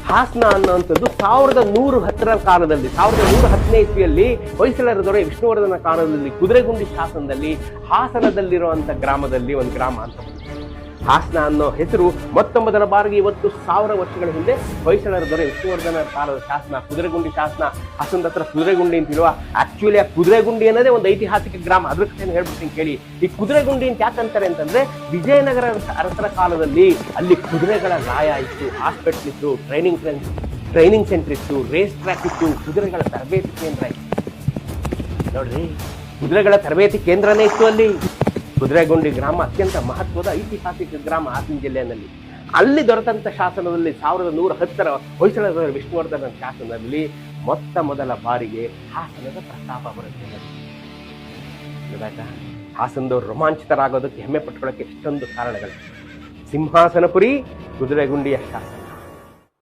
ಹಾಸನ ಅನ್ನುವಂಥದ್ದು 1110ರ ಕಾಲದಲ್ಲಿ 1110ನೇ ಇಸ್ವಿಯಲ್ಲಿ ಹೊಯ್ಸಳರ ದೊರೆ ವಿಷ್ಣುವರ್ಧನ ಕಾಲದಲ್ಲಿ ಕುದುರೆಗುಂಡಿ ಶಾಸನದಲ್ಲಿ ಹಾಸನದಲ್ಲಿರುವಂತ ಗ್ರಾಮದಲ್ಲಿ ಒಂದು ಗ್ರಾಮ ಅಂತ. ಹಾಸನ ಅನ್ನೋ ಹೆಸರು ಮೊದಲ ಬಾರಿಗೆ ಇವತ್ತು 1000 ವರ್ಷಗಳ ಹಿಂದೆ ಹೊಯ್ಸಳರ ದೊರೆ ವಿಷ್ಣುವರ್ಧನ ಕಾಲದ ಶಾಸನ, ಕುದುರೆಗುಂಡಿ ಶಾಸನ, ಹಾಸನದ ಹತ್ರ ಕುದುರೆಗುಂಡಿ ಅಂತಿಲ್ವಾ. ಆಕ್ಚುಲಿ ಆ ಕುದುರೆಗುಂಡಿ ಅನ್ನೋದೇ ಒಂದು ಐತಿಹಾಸಿಕ ಗ್ರಾಮ. ಅದ್ರ ಕಥೆಯನ್ನು ಹೇಳ್ಬಿಡ್ತೀನಿ ಕೇಳಿ. ಈ ಕುದುರೆಗುಂಡಿ ಅಂತ ಯಾಕಂತಾರೆ ಅಂತಂದ್ರೆ, ವಿಜಯನಗರ ಅರಸರ ಕಾಲದಲ್ಲಿ ಅಲ್ಲಿ ಕುದುರೆಗಳ ಲಾಯ ಇತ್ತು, ಹಾಸ್ಪಿಟಲ್ ಇತ್ತು, ಟ್ರೈನಿಂಗ್ ಸೆಂಟರ್ ಇತ್ತು, ರೇಸ್ ಟ್ರ್ಯಾಕ್ ಇತ್ತು, ಕುದುರೆಗಳ ತರಬೇತಿ ಕೇಂದ್ರ ಇತ್ತು. ನೋಡ್ರಿ, ಕುದುರೆಗಳ ತರಬೇತಿ ಕೇಂದ್ರನೇ ಇತ್ತು ಅಲ್ಲಿ. ಕುದುರೆಗುಂಡಿ ಗ್ರಾಮ ಅತ್ಯಂತ ಮಹತ್ವದ ಐತಿಹಾಸಿಕ ಗ್ರಾಮ ಹಾಸನ ಜಿಲ್ಲೆಯಲ್ಲಿ. ಅಲ್ಲಿ ದೊರೆತಂತ ಶಾಸನದಲ್ಲಿ 1110ರ ಹೊಯ್ಸಳರ ವಿಷ್ಣುವರ್ಧನ ಶಾಸನದಲ್ಲಿ ಮೊದಲ ಬಾರಿಗೆ ಹಾಸನದ ಪ್ರಸ್ತಾಪ ಬರುತ್ತೆ. ಹಾಸನದವ್ರು ರೋಮಾಂಚಿತರಾಗೋದಕ್ಕೆ ಹೆಮ್ಮೆ ಪಟ್ಕೊಳ್ಳೋಕೆ ಎಷ್ಟೊಂದು ಕಾರಣಗಳು. ಸಿಂಹಾಸನಪುರಿ ಕುದುರೆಗುಂಡಿಯ ಶಾಸನ.